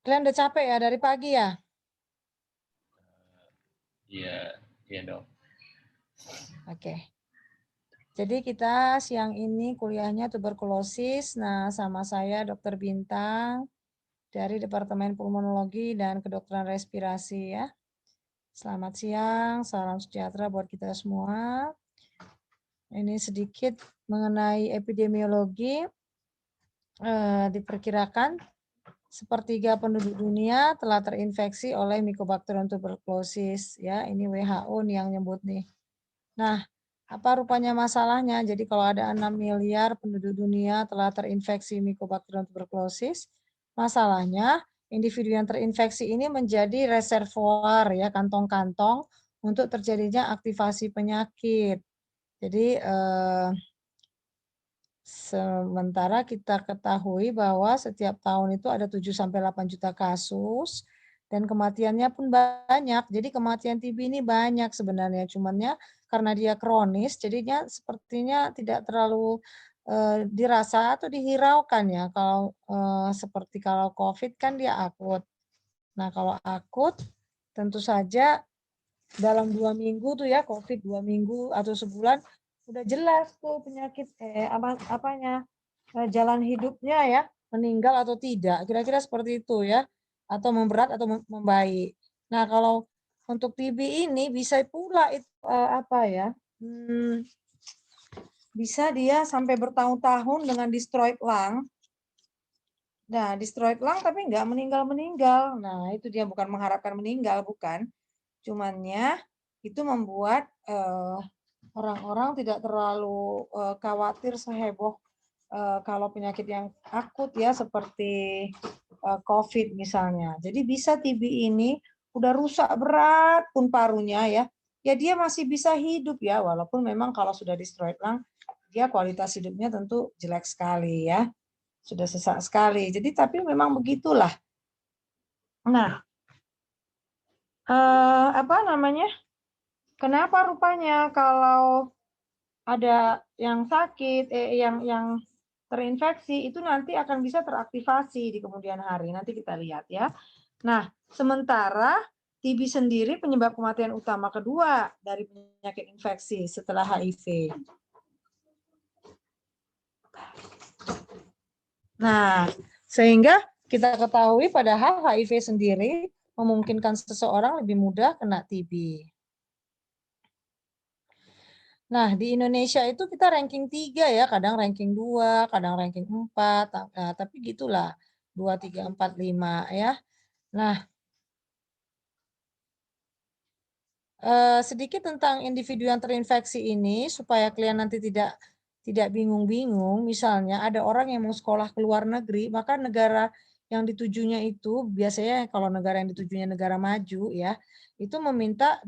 Kalian udah capek ya dari pagi ya? Iya, iya dok. Oke. Jadi kita siang ini kuliahnya tuberkulosis. Nah, sama saya Dr. Bintang dari Departemen Pulmonologi dan Kedokteran Respirasi ya. Selamat siang, salam sejahtera buat kita semua. Ini sedikit mengenai epidemiologi. Diperkirakan sepertiga penduduk dunia telah terinfeksi oleh Mycobacterium tuberculosis ya. Ini WHO nih yang nyebut nih. Nah, apa rupanya masalahnya? Jadi kalau ada 6 miliar penduduk dunia telah terinfeksi Mycobacterium tuberculosis, masalahnya individu yang terinfeksi ini menjadi reservoir ya, kantong-kantong untuk terjadinya aktivasi penyakit. Jadi sementara kita ketahui bahwa setiap tahun itu ada 7-8 juta kasus dan kematiannya pun banyak. Jadi kematian TB ini banyak sebenarnya, cumannya karena dia kronis jadinya sepertinya tidak terlalu dirasa atau dihiraukan ya. Kalau seperti kalau COVID kan dia akut. Nah, kalau akut tentu saja dalam 2 minggu tuh ya COVID 2 minggu atau sebulan udah jelas tuh penyakit apanya jalan hidupnya ya meninggal atau tidak kira-kira seperti itu ya atau memberat atau membaik. Nah kalau untuk TB ini bisa pula itu apa ya bisa dia sampai bertahun-tahun dengan destroyed lung. Nah destroyed lung tapi nggak meninggal. Nah itu dia bukan mengharapkan meninggal bukan. Cumannya itu membuat orang-orang tidak terlalu khawatir seheboh kalau penyakit yang akut ya seperti COVID misalnya. Jadi bisa TB ini udah rusak berat pun parunya ya dia masih bisa hidup ya walaupun memang kalau sudah destroyed lung dia kualitas hidupnya tentu jelek sekali ya. Sudah sesak sekali. Jadi tapi memang begitulah. Nah, apa namanya? Kenapa rupanya kalau ada yang sakit, yang terinfeksi itu nanti akan bisa teraktivasi di kemudian hari. Nanti kita lihat ya. Nah, sementara TB sendiri penyebab kematian utama kedua dari penyakit infeksi setelah HIV. Nah, sehingga kita ketahui padahal HIV sendiri memungkinkan seseorang lebih mudah kena TB. Nah, di Indonesia itu kita ranking 3 ya, kadang ranking 2, kadang ranking 4, tapi gitulah, 2, 3, 4, 5 ya. Nah, sedikit tentang individu yang terinfeksi ini, supaya kalian nanti tidak bingung-bingung, misalnya ada orang yang mau sekolah ke luar negeri, maka negara yang ditujunya itu, biasanya kalau negara yang ditujunya negara maju ya, itu meminta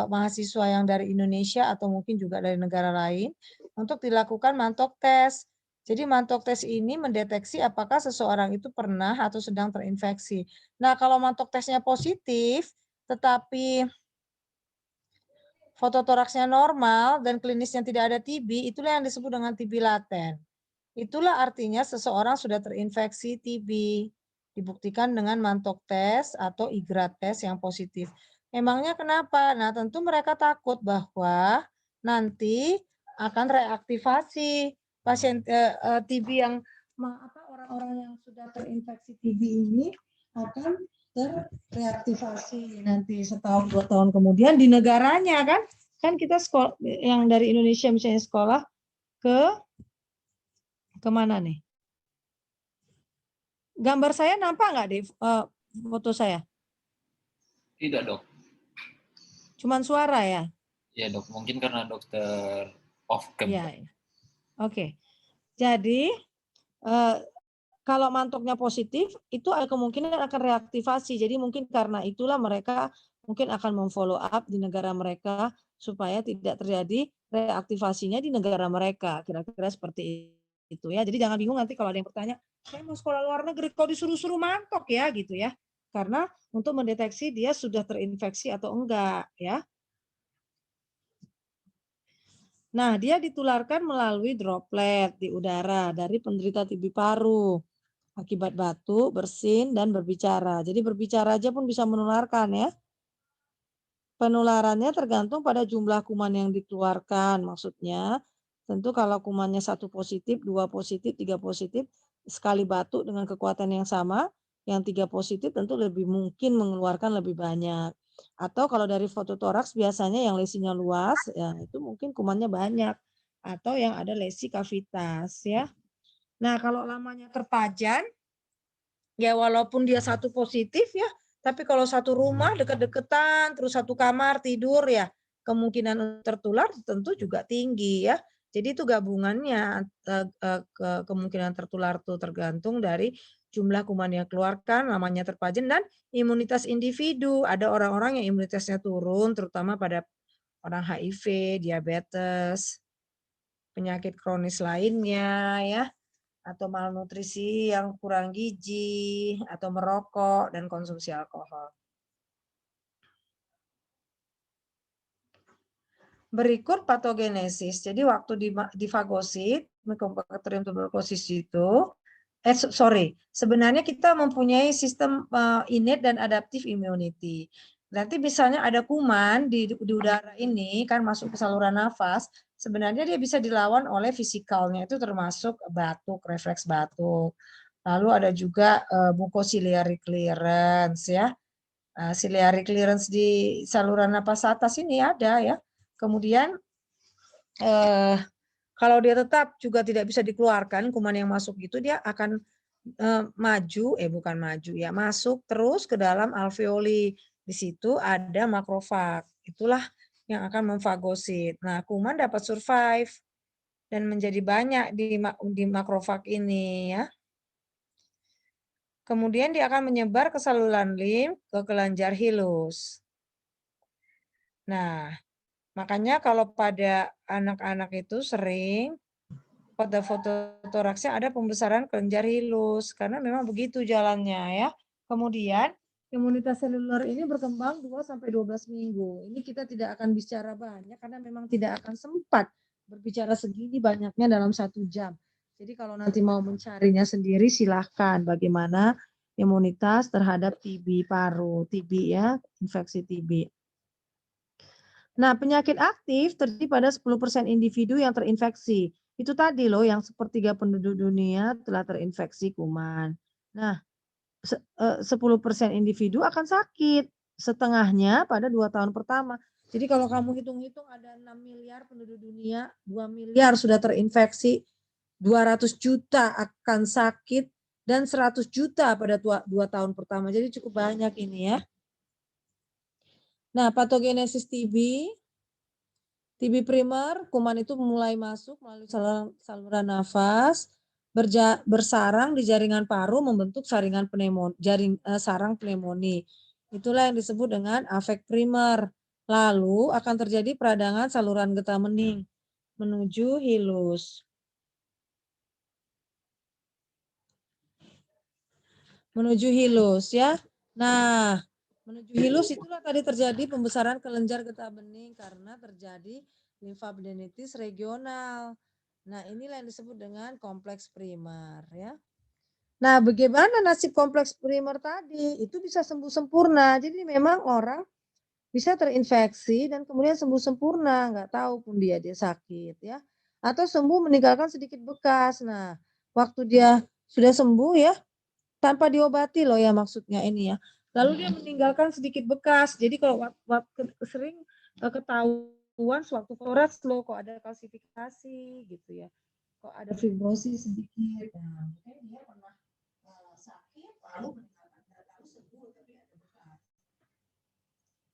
mahasiswa yang dari Indonesia atau mungkin juga dari negara lain untuk dilakukan mantok tes. Jadi mantok tes ini mendeteksi apakah seseorang itu pernah atau sedang terinfeksi. Nah, kalau mantok tesnya positif, tetapi fototoraksnya normal dan klinisnya tidak ada TB, itulah yang disebut dengan TB laten. Itulah artinya seseorang sudah terinfeksi TB. Dibuktikan dengan mantok tes atau IGRA tes yang positif. Emangnya kenapa? Nah, tentu mereka takut bahwa nanti akan reaktivasi pasien TB yang orang-orang yang sudah terinfeksi TB ini akan terreaktivasi nanti setahun 2 tahun kemudian di negaranya kan kita sekolah yang dari Indonesia misalnya sekolah kemana nih? Gambar saya nampak nggak di foto saya? Tidak dok. Cuman suara ya? Ya dok, mungkin karena dokter off cam. Ya. Oke. Jadi kalau mantoknya positif itu ada kemungkinan akan reaktivasi. Jadi mungkin karena itulah mereka mungkin akan memfollow up di negara mereka supaya tidak terjadi reaktivasinya di negara mereka. Kira-kira seperti itu ya. Jadi jangan bingung nanti kalau ada yang bertanya, saya mau sekolah luar negeri kok disuruh-suruh mantok ya gitu ya. Karena untuk mendeteksi dia sudah terinfeksi atau enggak ya. Nah, dia ditularkan melalui droplet di udara dari penderita TB paru. Akibat batuk, bersin, dan berbicara. Jadi berbicara aja pun bisa menularkan ya. Penularannya tergantung pada jumlah kuman yang dikeluarkan. Maksudnya, tentu kalau kumannya 1 positif, 2 positif, 3 positif, sekali batuk dengan kekuatan yang sama, yang 3 positif tentu lebih mungkin mengeluarkan lebih banyak. Atau kalau dari fototoraks biasanya yang lesinya luas, ya itu mungkin kumannya banyak. Atau yang ada lesi kavitas ya. Nah, kalau lamanya terpajan, ya walaupun dia 1 positif ya, tapi kalau satu rumah deket-deketan, terus satu kamar tidur ya, kemungkinan tertular tentu juga tinggi ya. Jadi itu gabungannya, kemungkinan tertular tuh tergantung dari jumlah kuman yang keluarkan, lamanya terpajan, dan imunitas individu. Ada orang-orang yang imunitasnya turun, terutama pada orang HIV, diabetes, penyakit kronis lainnya ya. Atau malnutrisi yang kurang gizi, atau merokok, dan konsumsi alkohol. Berikut patogenesis. Jadi waktu di fagosit, Mycobacterium tuberculosis itu, sebenarnya kita mempunyai sistem innate dan adaptive immunity. Nanti misalnya ada kuman di udara ini kan masuk ke saluran nafas, sebenarnya dia bisa dilawan oleh fisikalnya, itu termasuk batuk, refleks batuk. Lalu ada juga mucociliary clearance ya. Ciliary clearance di saluran napas atas ini ada ya. Kemudian kalau dia tetap juga tidak bisa dikeluarkan, kuman yang masuk itu dia akan bukan maju ya, masuk terus ke dalam alveoli. Di situ ada makrofag. Itulah yang akan memfagosit. Nah, kuman dapat survive dan menjadi banyak di makrofag ini ya. Kemudian dia akan menyebar ke saluran limf, ke kelenjar hilus. Nah, makanya kalau pada anak-anak itu sering pada fototoraksnya ada pembesaran kelenjar hilus, karena memang begitu jalannya ya. Kemudian imunitas seluler ini berkembang 2-12 minggu. Ini kita tidak akan bicara banyak karena memang tidak akan sempat berbicara segini banyaknya dalam 1 jam. Jadi kalau nanti mau mencarinya sendiri silahkan bagaimana imunitas terhadap TB paru, TB ya, infeksi TB. Nah, penyakit aktif terjadi pada 10% individu yang terinfeksi. Itu tadi loh yang sepertiga penduduk dunia telah terinfeksi kuman. Nah, 10% individu akan sakit, setengahnya pada 2 tahun pertama. Jadi kalau kamu hitung-hitung ada 6 miliar penduduk dunia, 2 miliar sudah terinfeksi, 200 juta akan sakit, dan 100 juta pada 2 tahun pertama. Jadi cukup banyak ini ya. Nah, patogenesis TB primer, kuman itu mulai masuk melalui saluran nafas, bersarang di jaringan paru membentuk sarang pneumonia. Itulah yang disebut dengan afek primer. Lalu akan terjadi peradangan saluran getah bening menuju hilus. Menuju hilus ya. Nah, menuju hilus itulah tadi terjadi pembesaran kelenjar getah bening karena terjadi limfadenitis regional. Nah, inilah yang disebut dengan kompleks primer ya. Nah, bagaimana nasib kompleks primer tadi? Itu bisa sembuh sempurna. Jadi memang orang bisa terinfeksi dan kemudian sembuh sempurna, nggak tahu pun dia sakit ya. Atau sembuh meninggalkan sedikit bekas. Nah, waktu dia sudah sembuh ya, tanpa diobati loh ya maksudnya ini ya. Lalu dia meninggalkan sedikit bekas. Jadi kalau waktu sering ketahuan sewaktu toraks loh kok ada kalsifikasi gitu ya. Kok ada fibrosis sedikit. Nah, mungkin dia pernah sakit lalu meninggalkan lalu sembuh tapi ada bekas.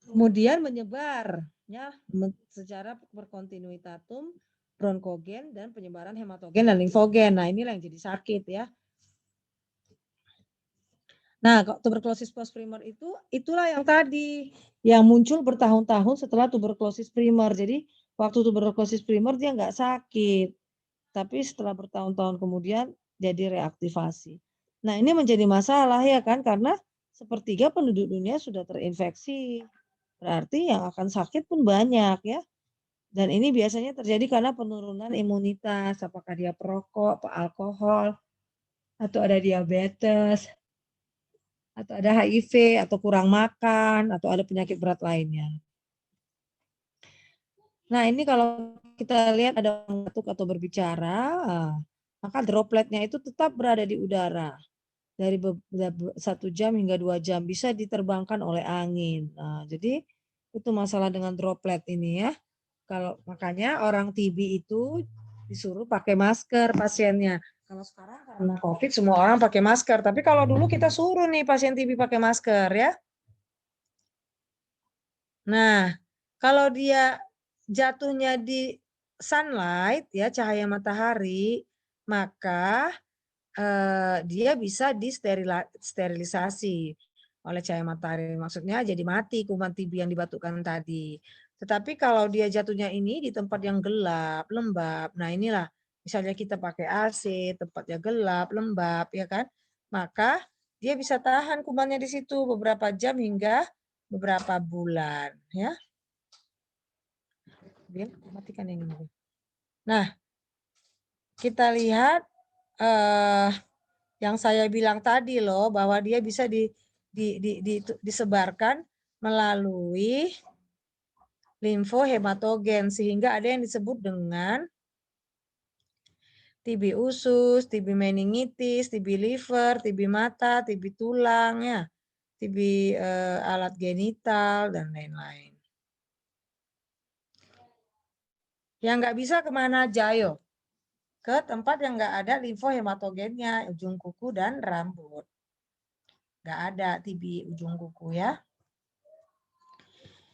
Kemudian menyebar ya secara berkontinuitatum bronkogen dan penyebaran hematogen dan limfogen. Nah, inilah yang jadi sakit ya. Nah, tuberkulosis postprimer itulah yang tadi yang muncul bertahun-tahun setelah tuberkulosis primer. Jadi waktu tuberkulosis primer dia nggak sakit, tapi setelah bertahun-tahun kemudian jadi reaktivasi. Nah, ini menjadi masalah ya kan karena sepertiga penduduk dunia sudah terinfeksi. Berarti yang akan sakit pun banyak ya. Dan ini biasanya terjadi karena penurunan imunitas, apakah dia perokok, alkohol, atau ada diabetes, atau ada HIV, atau kurang makan, atau ada penyakit berat lainnya. Nah, ini kalau kita lihat ada batuk atau berbicara, maka dropletnya itu tetap berada di udara dari 1 jam hingga 2 jam, bisa diterbangkan oleh angin. Nah, jadi itu masalah dengan droplet ini ya. Kalau makanya orang TB itu disuruh pakai masker pasiennya. Kalau sekarang karena COVID semua orang pakai masker, tapi kalau dulu kita suruh nih pasien TB pakai masker ya. Nah, kalau dia jatuhnya di sunlight ya, cahaya matahari, maka dia bisa disterilisasi oleh cahaya matahari. Maksudnya jadi mati kuman TB yang dibatukkan tadi. Tetapi kalau dia jatuhnya ini di tempat yang gelap, lembab, nah inilah misalnya kita pakai AC, tempatnya gelap, lembab, ya kan? Maka dia bisa tahan kumannya di situ beberapa jam hingga beberapa bulan, ya. Dia matikan yang ini. Nah, kita lihat yang saya bilang tadi loh, bahwa dia bisa disebarkan melalui limfohematogen, sehingga ada yang disebut dengan TB usus, TB meningitis, TB liver, TB mata, TB tulang, ya, TB alat genital, dan lain-lain. Yang nggak bisa kemana aja, ayo? Ke tempat yang nggak ada limfohematogennya, ujung kuku dan rambut. Nggak ada TB ujung kuku ya.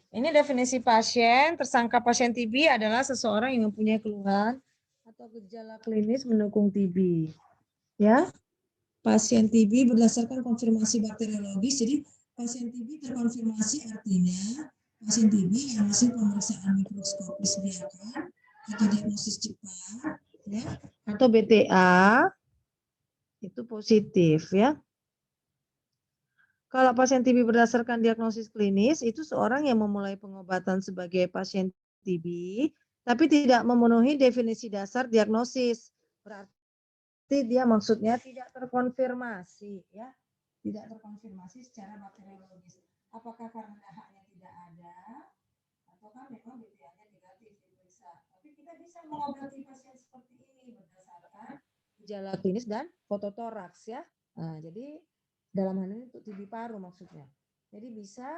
Ini definisi pasien. Tersangka pasien TB adalah seseorang yang mempunyai keluhan atau gejala klinis mendukung TB. Ya, pasien TB berdasarkan konfirmasi bakteriologis. Jadi pasien TB terkonfirmasi artinya pasien TB yang hasil pemeriksaan mikroskopis biarkan atau diagnosis cepat, ya, atau BTA itu positif ya. Kalau pasien TB berdasarkan diagnosis klinis, itu seorang yang memulai pengobatan sebagai pasien TB, tapi tidak memenuhi definisi dasar diagnosis. Berarti dia maksudnya tidak terkonfirmasi, ya, tidak terkonfirmasi secara bakteriologis. Apakah karena dahaknya tidak ada, ataukah memang BTA-nya negatif diperiksa. Tapi kita bisa mengobati pasien seperti ini berdasarkan gejala klinis dan fototoraks ya. Nah, jadi dalam hal ini untuk TB paru maksudnya. Jadi bisa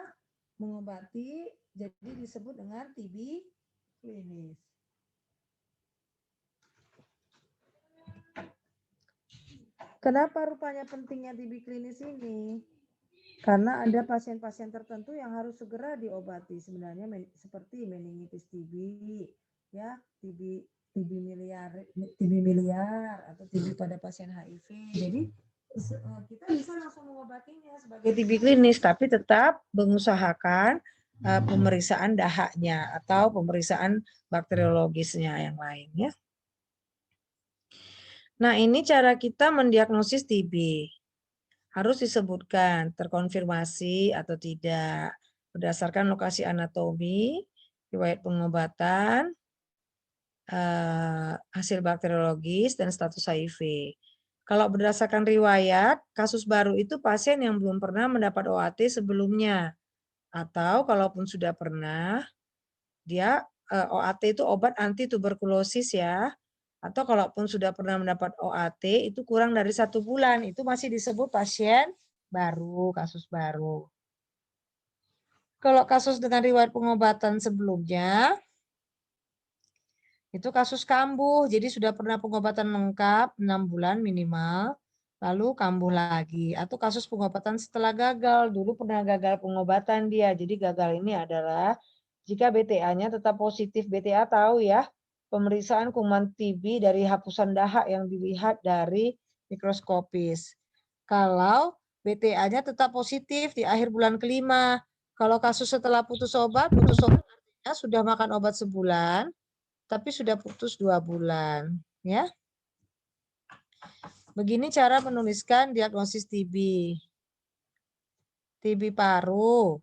mengobati, jadi disebut dengan TB klinis. Kenapa rupanya pentingnya TB klinis ini? Karena ada pasien-pasien tertentu yang harus segera diobati sebenarnya seperti meningitis TB, ya, TB miliar atau TB pada pasien HIV. Jadi kita bisa langsung mengobatinya sebagai TB klinis, tapi tetap mengusahakan pemeriksaan dahaknya atau pemeriksaan bakteriologisnya yang lain ya. Nah, ini cara kita mendiagnosis TB. Harus disebutkan terkonfirmasi atau tidak berdasarkan lokasi anatomi, riwayat pengobatan, hasil bakteriologis, dan status HIV. Kalau berdasarkan riwayat, kasus baru itu pasien yang belum pernah mendapat OAT sebelumnya. Atau kalaupun sudah pernah, dia OAT itu obat anti tuberkulosis ya. Atau kalaupun sudah pernah mendapat OAT itu kurang dari 1 bulan, itu masih disebut pasien baru, kasus baru. Kalau kasus dengan riwayat pengobatan sebelumnya, itu kasus kambuh, jadi sudah pernah pengobatan lengkap 6 bulan minimal, lalu kambuh lagi. Atau kasus pengobatan setelah gagal, dulu pernah gagal pengobatan dia. Jadi gagal ini adalah jika BTA-nya tetap positif. BTA tahu ya, pemeriksaan kuman TB dari hapusan dahak yang dilihat dari mikroskopis. Kalau BTA-nya tetap positif di akhir bulan kelima. Kalau kasus setelah putus obat artinya sudah makan obat sebulan, tapi sudah putus 2 bulan. Ya. Begini cara menuliskan diagnosis TB. TB paru.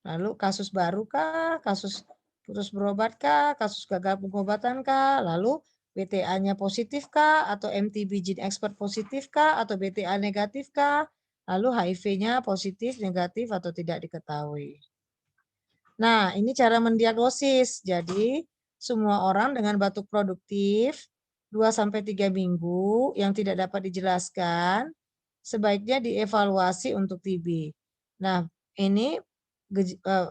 Lalu kasus baru kah? Kasus putus berobat kah? Kasus gagal pengobatan kah? Lalu BTA-nya positif kah, atau MTB gene expert positif kah, atau BTA negatif kah, lalu HIV-nya positif, negatif, atau tidak diketahui. Nah, ini cara mendiagnosis. Jadi, semua orang dengan batuk produktif 2-3 minggu yang tidak dapat dijelaskan, sebaiknya dievaluasi untuk TB. Nah, ini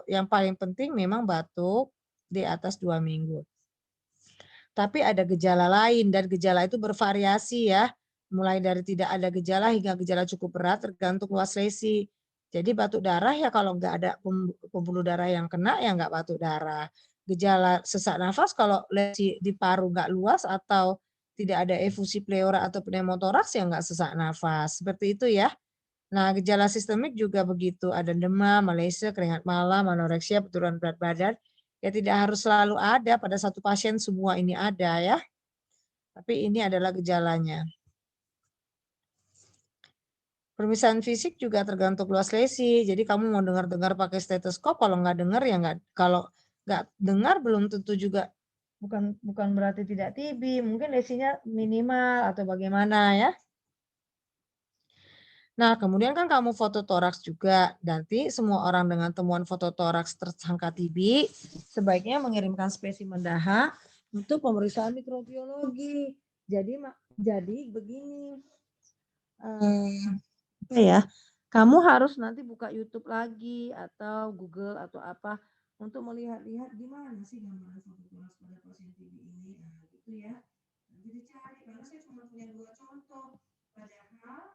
yang paling penting memang batuk di atas 2 minggu. Tapi ada gejala lain dan gejala itu bervariasi ya. Mulai dari tidak ada gejala hingga gejala cukup berat tergantung luas lesi. Jadi batuk darah ya kalau nggak ada pembuluh darah yang kena ya nggak batuk darah. Gejala sesak nafas kalau lesi di paru nggak luas atau tidak ada efusi pleura atau pneumotoraks ya nggak sesak nafas. Seperti itu ya. Nah, gejala sistemik juga begitu, ada demam, malaise, keringat malam, anoreksia, penurunan berat badan. Ya tidak harus selalu ada pada satu pasien semua ini ada ya, tapi ini adalah gejalanya. Pemeriksaan fisik juga tergantung luas lesi. Jadi kamu mau dengar-dengar pakai stetoskop, kalau nggak dengar ya nggak, kalau nggak dengar belum tentu juga bukan berarti tidak TB, mungkin lesinya minimal atau bagaimana ya. Nah, kemudian kan kamu foto toraks juga. Nanti semua orang dengan temuan foto toraks tersangka TB sebaiknya mengirimkan spesimen dahak untuk pemeriksaan mikrobiologi. Jadi begini, apa ya? Kamu harus nanti buka YouTube lagi atau Google atau apa untuk melihat-lihat gimana sih gambaran foto toraks pada pasien TB ini. Nah, gitu ya. Nanti dicari karena saya cuma punya 2 contoh. Padahal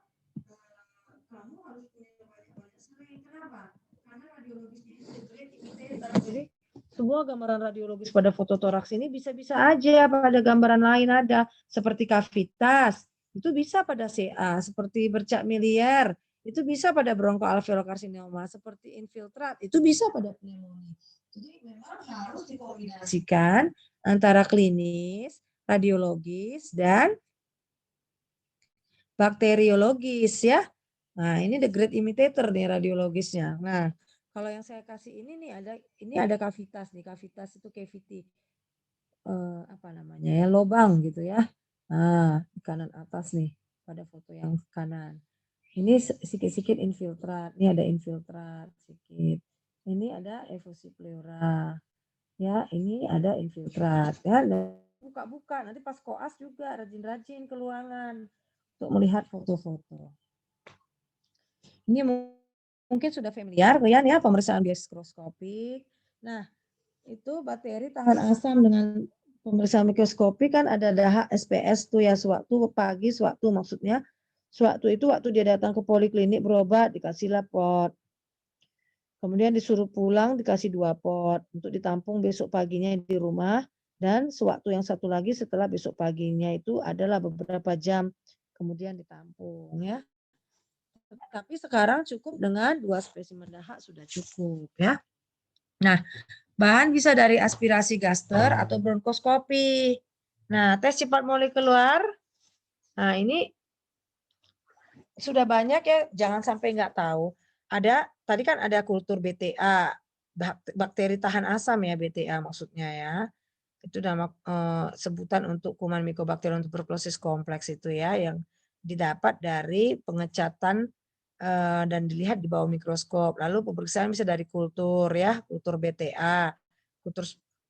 kamu harus punya banyak-banyak sering. Kenapa? Karena radiologisnya itu great imitator. Jadi semua gambaran radiologis pada foto toraks ini bisa-bisa aja pada gambaran lain ada. Seperti kavitas, itu bisa pada CA. Seperti bercak miliar, itu bisa pada bronkoalveolokarsinoma. Seperti infiltrat, itu bisa pada pneumonia. Jadi memang harus dikombinasikan antara klinis, radiologis, dan bakteriologis ya. Nah, ini the great imitator nih radiologisnya. Nah, kalau yang saya kasih ini nih ada kavitas nih. Kavitas itu cavity. Apa namanya ya? Lobang gitu ya. Nah, di kanan atas nih pada foto yang kanan. Ini sedikit-sedikit infiltrat. Ini ada infiltrat sedikit. Ini ada efusi pleura. Ya, ini ada infiltrat ya. Buka-buka nanti pas koas juga rajin-rajin ke ruangan untuk melihat foto-foto. Ini mungkin sudah familiar kalian ya pemeriksaan mikroskopik. Nah, itu bakteri tahan asam dengan pemeriksaan mikroskopik kan ada dahak SPS tuh ya sewaktu pagi, sewaktu maksudnya sewaktu itu waktu dia datang ke poliklinik berobat dikasih pot. Kemudian disuruh pulang dikasih 2 pot untuk ditampung besok paginya di rumah dan sewaktu yang satu lagi setelah besok paginya itu adalah beberapa jam kemudian ditampung ya. Tapi sekarang cukup dengan 2 spesimen dahak sudah cukup ya. Nah, bahan bisa dari aspirasi gaster atau bronkoskopi. Nah, tes cepat molekuler. Nah, ini sudah banyak ya, jangan sampai nggak tahu. Tadi kan ada kultur BTA, bakteri tahan asam ya BTA maksudnya ya. Itu nama sebutan untuk kuman Mycobacterium tuberculosis kompleks itu ya, yang didapat dari pengecatan dan dilihat di bawah mikroskop. Lalu pemeriksaan bisa dari kultur ya, kultur BTA.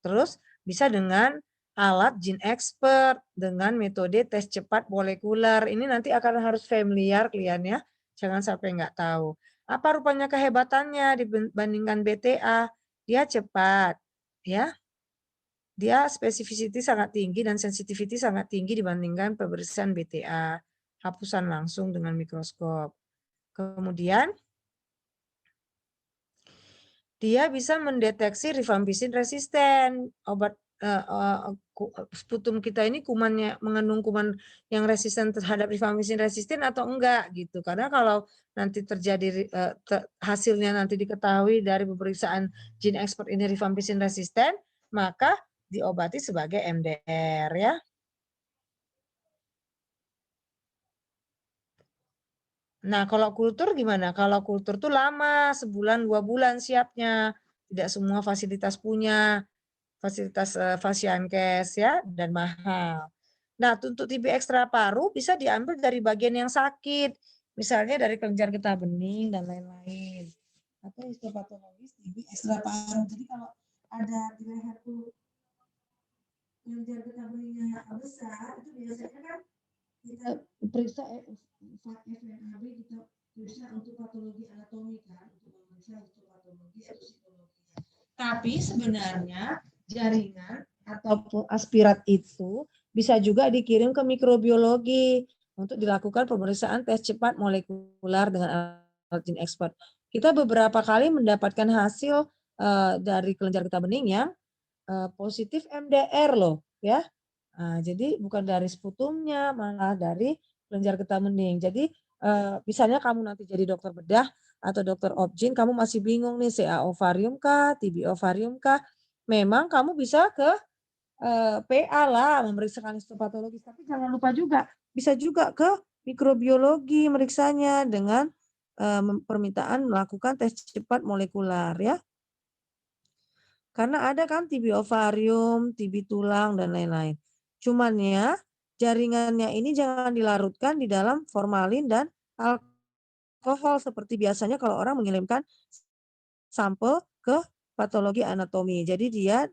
Terus bisa dengan alat gene expert dengan metode tes cepat molekuler. Ini nanti akan harus familiar kalian ya. Jangan sampai nggak tahu. Apa rupanya kehebatannya dibandingkan BTA? Dia cepat ya. Dia spesifisiti sangat tinggi dan sensitivity sangat tinggi dibandingkan pemeriksaan BTA. Hapusan langsung dengan mikroskop. Kemudian dia bisa mendeteksi rifampicin resisten. Obat sputum kita ini kumannya mengandung kuman yang resisten terhadap rifampicin resisten atau enggak gitu. Karena kalau nanti terjadi hasilnya nanti diketahui dari pemeriksaan gene expert ini rifampicin resisten, maka diobati sebagai MDR ya. Nah, kalau kultur gimana? Kalau kultur tuh lama, sebulan, 2 bulan siapnya. Tidak semua fasilitas punya, fasilitas Fasiankes ya, dan mahal. Nah, untuk TB ekstra paru bisa diambil dari bagian yang sakit, misalnya dari kelenjar getah bening dan lain-lain. Atau histopatologis TB ekstra paru. Jadi kalau ada di leher tuh kelenjar getah beningnya besar, itu biasanya kan kita periksa FNAB, kita periksa untuk patologi anatomi kan, untuk memeriksa histopatologi atau psikologi. Tapi sebenarnya jaringan atau aspirat itu bisa juga dikirim ke mikrobiologi untuk dilakukan pemeriksaan tes cepat molekuler dengan alat gene expert. Kita beberapa kali mendapatkan hasil dari kelenjar getah bening yang positif MDR loh, ya. Nah, jadi bukan dari sputumnya, malah dari kelenjar getah bening. Jadi misalnya kamu nanti jadi dokter bedah atau dokter obgyn, kamu masih bingung nih CA ovarium kah, TB ovarium kah? Memang kamu bisa ke PA lah memeriksakan histopatologis, tapi jangan lupa juga bisa juga ke mikrobiologi meriksanya dengan permintaan melakukan tes cepat molekuler ya. Karena ada kan TB ovarium, TB tulang dan lain-lain. Cuman ya jaringannya ini jangan dilarutkan di dalam formalin dan alkohol seperti biasanya kalau orang mengirimkan sampel ke patologi anatomi. Jadi dia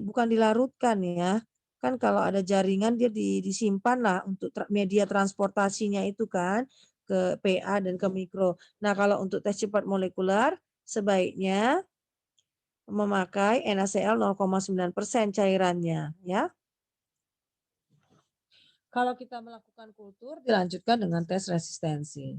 bukan dilarutkan ya. Kan kalau ada jaringan dia disimpan lah untuk media transportasinya itu kan ke PA dan ke mikro. Nah, kalau untuk tes cepat molekuler sebaiknya memakai NaCl 0,9% cairannya ya. Kalau kita melakukan kultur dilanjutkan dengan tes resistensi.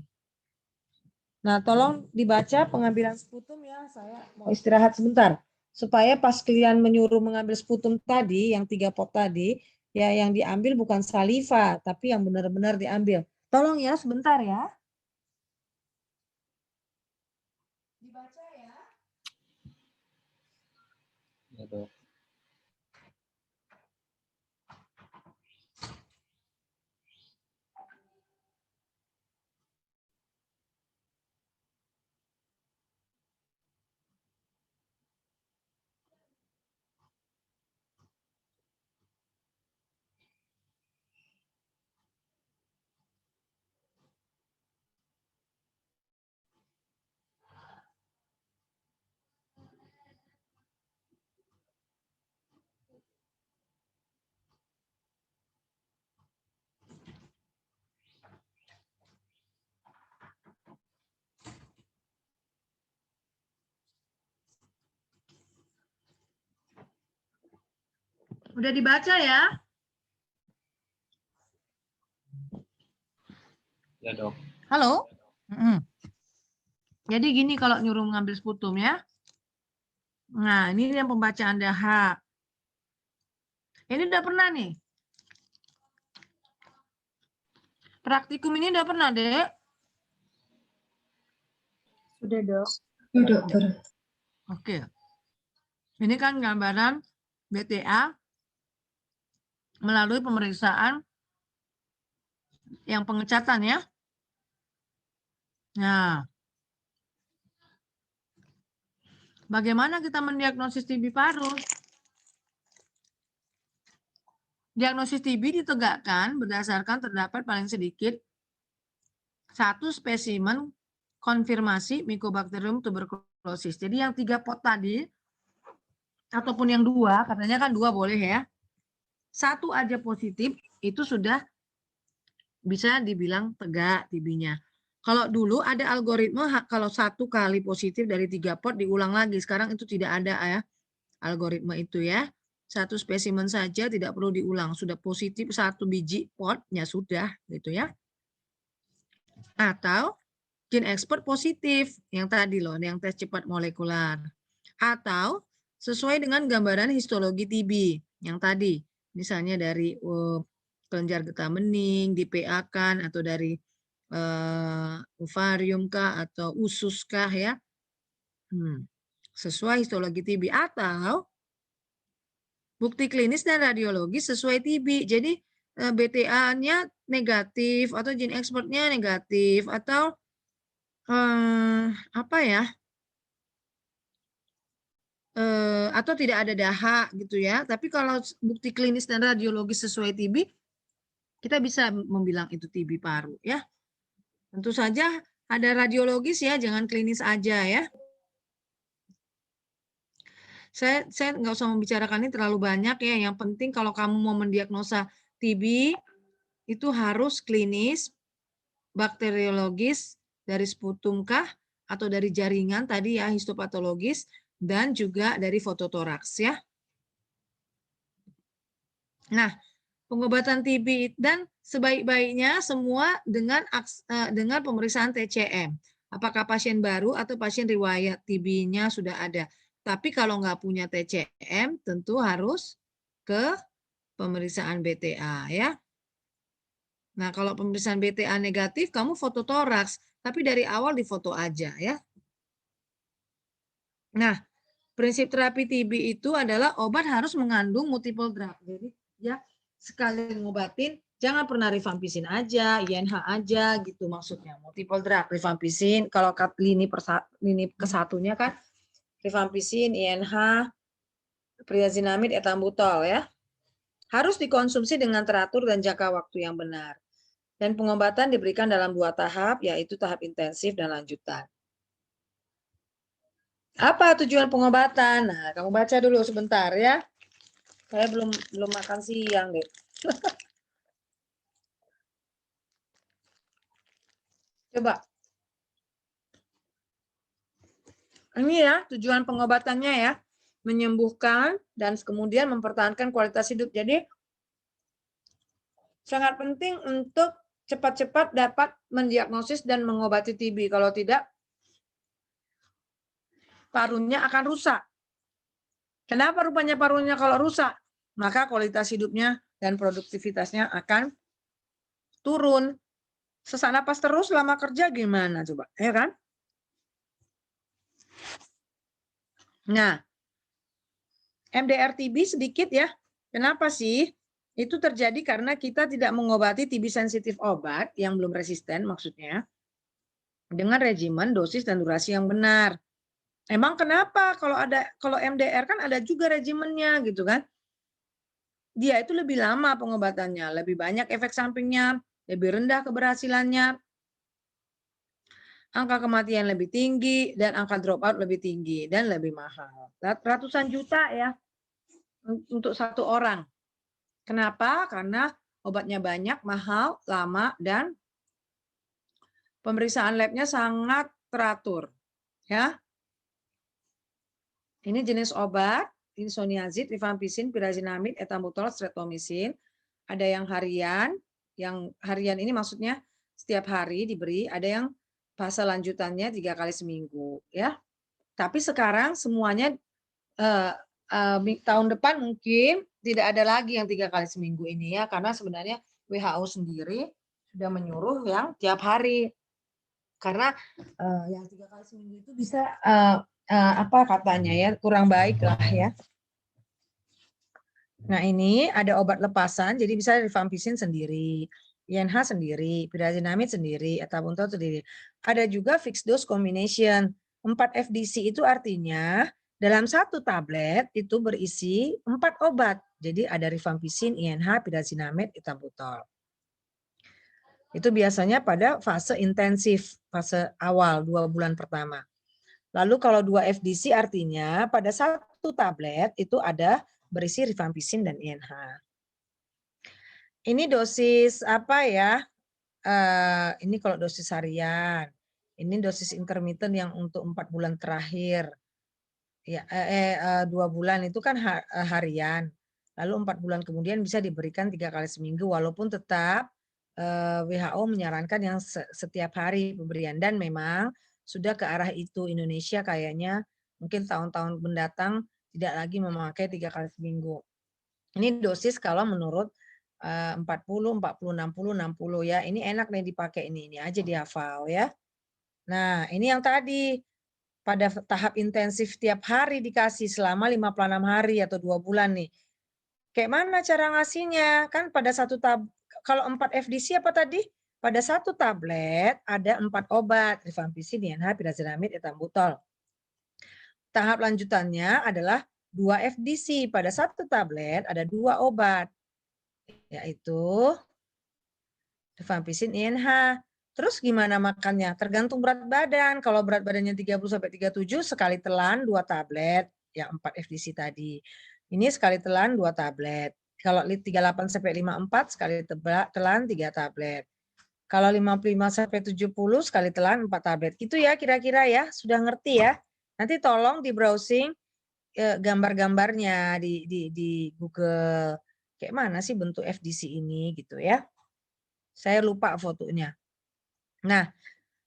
Nah, tolong dibaca pengambilan sputum ya. Saya mau istirahat sebentar. Supaya pas kalian menyuruh mengambil sputum tadi, yang 3 pot tadi, ya yang diambil bukan saliva, tapi yang benar-benar diambil. Tolong ya, sebentar ya. Dibaca ya. Ya, Dok. Udah dibaca ya? Ya, Dok. Halo? Jadi gini kalau nyuruh mengambil sputum ya. Nah, ini yang pembacaan dahak. Ini udah pernah nih. Praktikum ini udah pernah, Dek? Sudah, Dok. Ya, Dokter. Oke. Ini kan gambaran BTA melalui pemeriksaan yang pengecatan ya. Nah, bagaimana kita mendiagnosis TB paru? Diagnosis TB ditegakkan berdasarkan terdapat paling sedikit satu spesimen konfirmasi Mycobacterium tuberculosis. Jadi yang 3 pot tadi, ataupun yang 2, katanya kan 2 boleh ya. 1 aja positif, itu sudah bisa dibilang tegak TB-nya. Kalau dulu ada algoritma kalau 1 kali positif dari 3 pot diulang lagi. Sekarang itu tidak ada ya algoritma itu ya. 1 spesimen saja tidak perlu diulang. Sudah positif 1 biji potnya sudah gitu ya. Atau gene expert positif yang tadi loh, yang tes cepat molekuler. Atau sesuai dengan gambaran histologi TB yang tadi. Misalnya dari kelenjar getah bening, di PA kan, atau dari ovarium kah, atau usus kah ya. Sesuai histologi TB atau bukti klinis dan radiologis sesuai TB. Jadi BTA-nya negatif atau gene expertnya negatif atau apa ya? atau tidak ada dahak gitu ya. Tapi kalau bukti klinis dan radiologis sesuai TB, kita bisa membilang itu TB paru ya. Tentu saja ada radiologis ya, jangan klinis aja ya. Saya nggak usah membicarakan ini terlalu banyak ya. Yang penting kalau kamu mau mendiagnosa TB itu harus klinis, bakteriologis, dari sputum kah atau dari jaringan tadi ya histopatologis dan juga dari fototoraks ya. Nah, pengobatan TB dan sebaik-baiknya semua dengan pemeriksaan TCM. Apakah pasien baru atau pasien riwayat TB-nya sudah ada. Tapi kalau nggak punya TCM, tentu harus ke pemeriksaan BTA ya. Nah, kalau pemeriksaan BTA negatif, kamu foto toraks, tapi dari awal difoto aja ya. Nah, prinsip terapi TB itu adalah obat harus mengandung multiple drug. Jadi ya sekali ngobatin, jangan pernah rifampicin aja, INH aja gitu maksudnya. Multiple drug, rifampicin, kalau lini kesatunya kan rifampicin, INH, priazinamid, etambutol ya. Harus dikonsumsi dengan teratur dan jangka waktu yang benar. Dan pengobatan diberikan dalam 2 tahap, yaitu tahap intensif dan lanjutan. Apa tujuan pengobatan? Nah, kamu baca dulu sebentar ya. Saya belum makan siang deh. Coba. Ini ya tujuan pengobatannya ya. Menyembuhkan dan kemudian mempertahankan kualitas hidup. Jadi sangat penting untuk cepat-cepat dapat mendiagnosis dan mengobati TB. Kalau tidak, parunya akan rusak. Kenapa rupanya parunya kalau rusak? Maka kualitas hidupnya dan produktivitasnya akan turun. Sesak napas terus selama kerja gimana coba? Ya kan? Nah, MDR TB sedikit ya. Kenapa sih? Itu terjadi karena kita tidak mengobati TB sensitif obat yang belum resisten maksudnya dengan regimen, dosis, dan durasi yang benar. Emang kenapa? Kalau MDR kan ada juga regimennya gitu kan? Dia itu lebih lama pengobatannya, lebih banyak efek sampingnya, lebih rendah keberhasilannya, angka kematian lebih tinggi, dan angka dropout lebih tinggi dan lebih mahal. Ratusan juta ya untuk satu orang. Kenapa? Karena obatnya banyak, mahal, lama, dan pemeriksaan labnya sangat teratur. Ya, ini jenis obat, isoniazid, rifampicin, pirazinamid, etambutol, streptomycin. Ada yang harian ini maksudnya setiap hari diberi, ada yang fase lanjutannya 3 kali seminggu. Ya, tapi sekarang semuanya tahun depan mungkin tidak ada lagi yang 3 kali seminggu ini ya, karena sebenarnya WHO sendiri sudah menyuruh yang tiap hari. Karena yang 3 kali seminggu itu bisa apa katanya ya, kurang baik lah ya. Nah, ini ada obat lepasan, jadi bisa rifampicin sendiri, INH sendiri, pirazinamid sendiri, etambutol sendiri. Ada juga fixed dose combination. 4 FDC itu artinya dalam satu tablet itu berisi 4 obat. Jadi ada rifampicin, INH, pirazinamid, etambutol. Itu biasanya pada fase intensif, fase awal 2 bulan pertama. Lalu kalau 2 FDC artinya pada satu tablet itu ada berisi rifampicin dan INH. Ini dosis apa ya? Ini kalau dosis harian. Ini dosis intermittent yang untuk 4 bulan terakhir. Ya, 2 bulan itu kan harian. Lalu 4 bulan kemudian bisa diberikan 3 kali seminggu, walaupun tetap WHO menyarankan yang setiap hari pemberian, dan memang sudah ke arah itu Indonesia kayaknya mungkin tahun-tahun mendatang tidak lagi memakai 3 kali seminggu. Ini dosis kalau menurut 40, 40, 60, 60 ya. Ini enak nih dipakai ini aja dihafal ya. Nah, ini yang tadi pada tahap intensif tiap hari dikasih selama 56 hari atau 2 bulan nih. Kayak mana cara ngasihnya? Kan pada satu kalau 4 FDC apa tadi? Pada satu tablet ada 4 obat, rifampicin, INH, pirazinamid, etambutol. tahap lanjutannya adalah 2 FDC. Pada satu tablet ada 2 obat, yaitu rifampicin INH. Terus gimana makannya? Tergantung berat badan. Kalau berat badannya 30-37 sekali telan 2 tablet, yang 4 FDC tadi. Ini sekali telan 2 tablet. Kalau 38-54 sekali telan 3 tablet. Kalau 55-70 sekali telan 4 tablet. Itu ya kira-kira ya, sudah ngerti ya. Nanti tolong di browsing gambar-gambarnya di Google. Kayak mana sih bentuk FDC ini gitu ya. Saya lupa fotonya. Nah,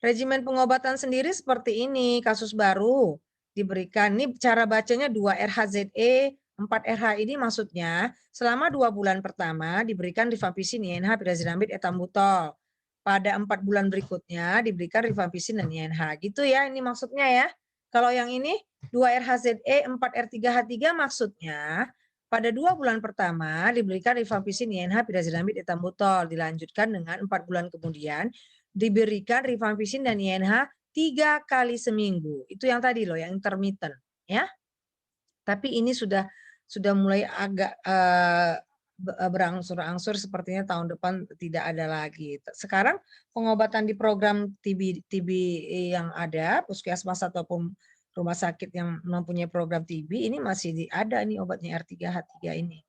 regimen pengobatan sendiri seperti ini, kasus baru diberikan. Ini cara bacanya 2 RHZE, 4 RH ini maksudnya selama 2 bulan pertama diberikan rifampicin, INH, pirazinamid, etambutol. Pada 4 bulan berikutnya diberikan rifampicin dan INH. Gitu ya, ini maksudnya ya. Kalau yang ini 2 RHZE, 4 R3H3 maksudnya pada 2 bulan pertama diberikan rifampicin, INH, pirazinamid, etambutol. Dilanjutkan dengan 4 bulan kemudian diberikan rifampicin dan INH 3 kali seminggu. Itu yang tadi loh, yang intermittent ya. Tapi ini sudah mulai agak berangsur-angsur, sepertinya tahun depan tidak ada lagi. Sekarang pengobatan di program TB yang ada, puskesmas ataupun rumah sakit yang mempunyai program TB ini masih ada nih obatnya R3H3 ini.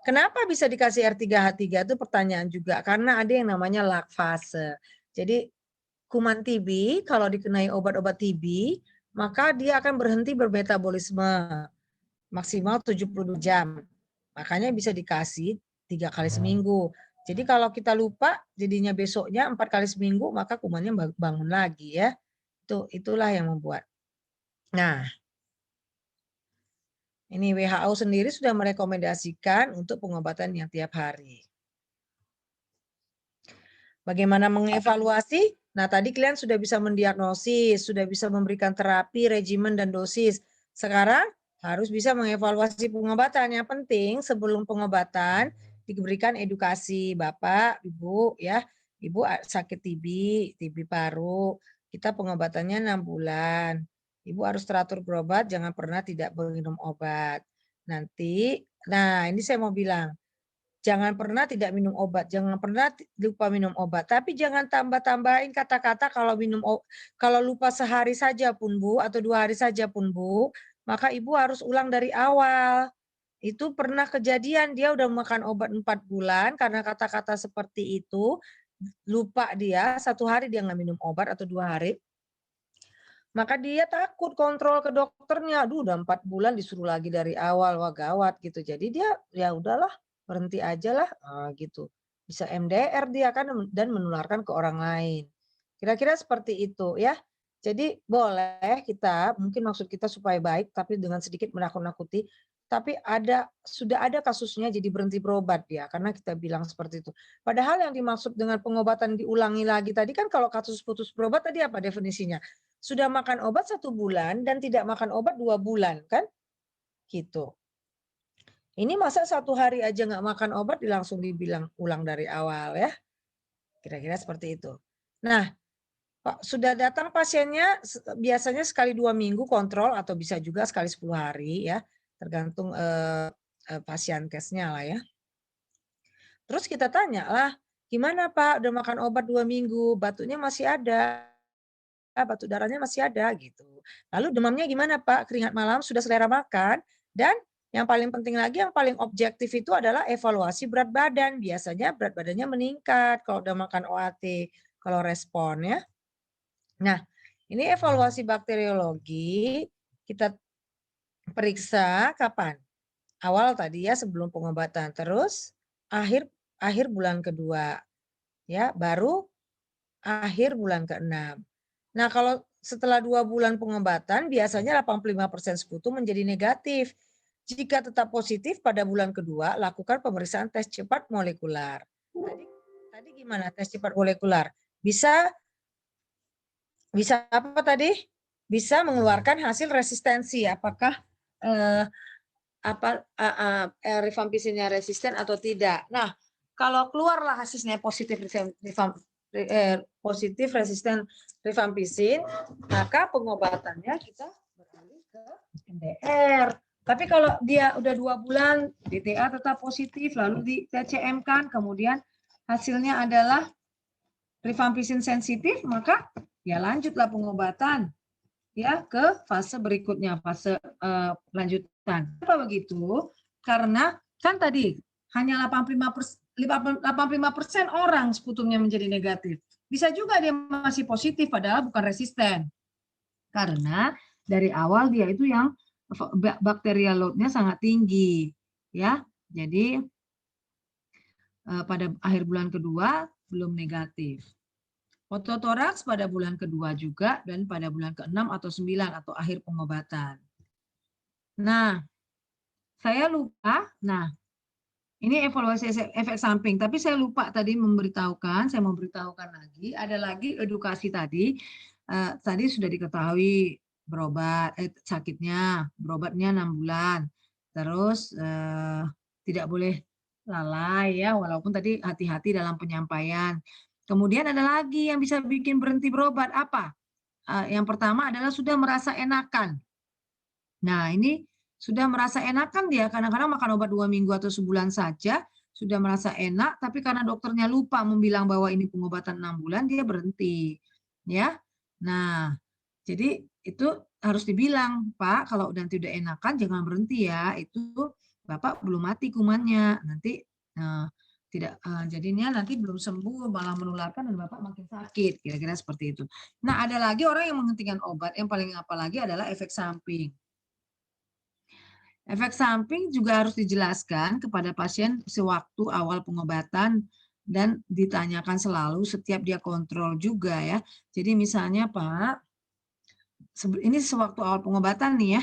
Kenapa bisa dikasih R3H3 itu pertanyaan juga, karena ada yang namanya lag fase. Jadi kuman TB kalau dikenai obat-obat TB, maka dia akan berhenti bermetabolisme maksimal 72 jam. Makanya bisa dikasih 3 kali seminggu. Jadi kalau kita lupa jadinya besoknya 4 kali seminggu, maka kumannya bangun lagi ya. Itulah yang membuat. Nah, ini WHO sendiri sudah merekomendasikan untuk pengobatan yang tiap hari. Bagaimana mengevaluasi? Nah, tadi kalian sudah bisa mendiagnosis, sudah bisa memberikan terapi, regimen, dan dosis. Sekarang harus bisa mengevaluasi pengobatan. Yang penting sebelum pengobatan diberikan edukasi Bapak, Ibu ya. Ibu sakit TB paru, kita pengobatannya 6 bulan. Ibu harus teratur berobat, jangan pernah tidak minum obat. Nanti, nah ini saya mau bilang, jangan pernah tidak minum obat, jangan pernah lupa minum obat. Tapi jangan tambah-tambahin kata-kata kalau lupa sehari saja pun Bu, atau 2 hari saja pun Bu, maka Ibu harus ulang dari awal. Itu pernah kejadian, dia udah makan obat 4 bulan, karena kata-kata seperti itu, lupa dia, 1 hari dia nggak minum obat atau 2 hari, maka dia takut kontrol ke dokternya. Aduh, udah 4 bulan disuruh lagi dari awal, wah gawat gitu. Jadi dia ya udahlah, berhenti aja lah gitu. Bisa MDR dia kan dan menularkan ke orang lain. Kira-kira seperti itu ya. Jadi boleh kita, mungkin maksud kita supaya baik tapi dengan sedikit menakut-nakuti, tapi sudah ada kasusnya jadi berhenti berobat ya, karena kita bilang seperti itu. Padahal yang dimaksud dengan pengobatan diulangi lagi tadi kan, kalau kasus putus berobat tadi apa definisinya? Sudah makan obat 1 bulan dan tidak makan obat 2 bulan kan? Gitu. Ini masa 1 hari aja nggak makan obat langsung dibilang ulang dari awal ya. Kira-kira seperti itu. Nah, Pak, sudah datang pasiennya biasanya sekali 2 minggu kontrol atau bisa juga sekali 10 hari ya, tergantung pasien case-nya lah ya. Terus kita tanya lah, gimana Pak, udah makan obat 2 minggu, batuknya masih ada, batuk darahnya masih ada gitu. Lalu demamnya gimana Pak, keringat malam, sudah selera makan, dan yang paling penting lagi, yang paling objektif itu adalah evaluasi berat badan. Biasanya berat badannya meningkat kalau udah makan OAT, kalau respon ya. Nah, ini evaluasi bakteriologi kita periksa kapan? Awal tadi ya sebelum pengobatan, terus akhir bulan kedua ya, baru akhir bulan ke-6. Nah, kalau setelah 2 bulan pengobatan biasanya 85% sekutu menjadi negatif. Jika tetap positif pada bulan kedua, lakukan pemeriksaan tes cepat molekular. Tadi gimana tes cepat molekular? Bisa apa tadi? Bisa mengeluarkan hasil resistensi. Apakah rifampicin-nya resisten atau tidak. Nah, kalau keluarlah hasilnya positif positif resisten rifampicin, maka pengobatannya kita beralih ke MDR. Tapi kalau dia udah 2 bulan, DTA tetap positif, lalu di TCM kan, kemudian hasilnya adalah rifampicin sensitif, maka ya lanjutlah pengobatan ya ke fase berikutnya, fase lanjutan. Kenapa begitu? Karena kan tadi hanya 85% orang sputumnya menjadi negatif. Bisa juga dia masih positif padahal bukan resisten. Karena dari awal dia itu yang bakterial load-nya sangat tinggi, ya. Jadi pada akhir bulan kedua belum negatif. Ototoraks pada bulan kedua juga dan pada bulan ke-6 atau 9 atau akhir pengobatan. Nah, saya lupa. Nah, ini evaluasi efek samping, tapi saya lupa tadi memberitahukan, saya mau beritahukan lagi, ada lagi edukasi tadi. Tadi sudah diketahui berobat sakitnya, berobatnya 6 bulan. Terus tidak boleh lalai ya, walaupun tadi hati-hati dalam penyampaian. Kemudian ada lagi yang bisa bikin berhenti berobat, apa? Yang pertama adalah sudah merasa enakan. Nah, ini sudah merasa enakan dia, kadang-kadang makan obat 2 minggu atau sebulan saja, sudah merasa enak, tapi karena dokternya lupa membilang bahwa ini pengobatan 6 bulan, dia berhenti. Ya. Nah, jadi itu harus dibilang, Pak, kalau nanti udah enakan jangan berhenti ya, itu Bapak belum mati kumannya, nanti tidak jadinya nanti belum sembuh malah menularkan dan Bapak makin sakit, kira-kira seperti itu. Nah, ada lagi orang yang menghentikan obat, yang paling apalagi adalah efek samping. Efek samping juga harus dijelaskan kepada pasien sewaktu awal pengobatan dan ditanyakan selalu setiap dia kontrol juga ya. Jadi misalnya Pak, ini sewaktu awal pengobatan nih ya,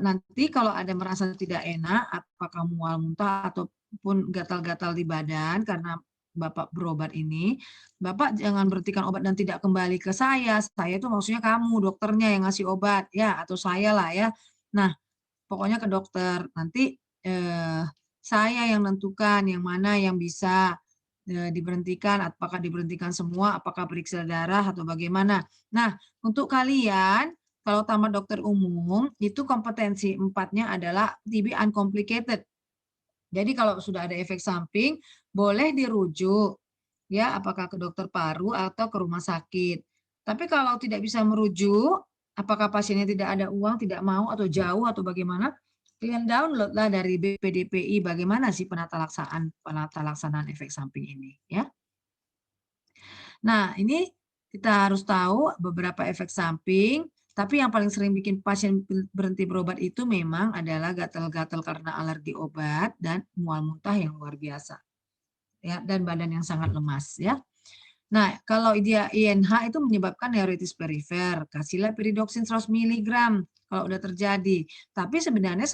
nanti kalau ada merasa tidak enak, apakah mual muntah ataupun gatal-gatal di badan karena Bapak berobat ini, Bapak jangan berhentikan obat dan tidak kembali ke saya. Saya itu maksudnya kamu, dokternya yang ngasih obat ya, atau saya lah ya. Nah, pokoknya ke dokter. Nanti saya yang menentukan yang mana yang bisa diberhentikan, apakah diberhentikan semua, apakah periksa darah atau bagaimana. Nah, untuk kalian kalau tamat dokter umum itu kompetensi 4-nya adalah TB uncomplicated. Jadi kalau sudah ada efek samping boleh dirujuk ya, apakah ke dokter paru atau ke rumah sakit. Tapi kalau tidak bisa merujuk, apakah pasiennya tidak ada uang, tidak mau atau jauh atau bagaimana, kalian downloadlah dari BPDPI bagaimana sih penata laksanaan efek samping ini ya. Nah, ini kita harus tahu beberapa efek samping, tapi yang paling sering bikin pasien berhenti berobat itu memang adalah gatal-gatal karena alergi obat dan mual muntah yang luar biasa. Ya, dan badan yang sangat lemas ya. Nah, kalau dia INH itu menyebabkan neuritis perifer, kasihlah pyridoxine 100 mg kalau udah terjadi. Tapi sebenarnya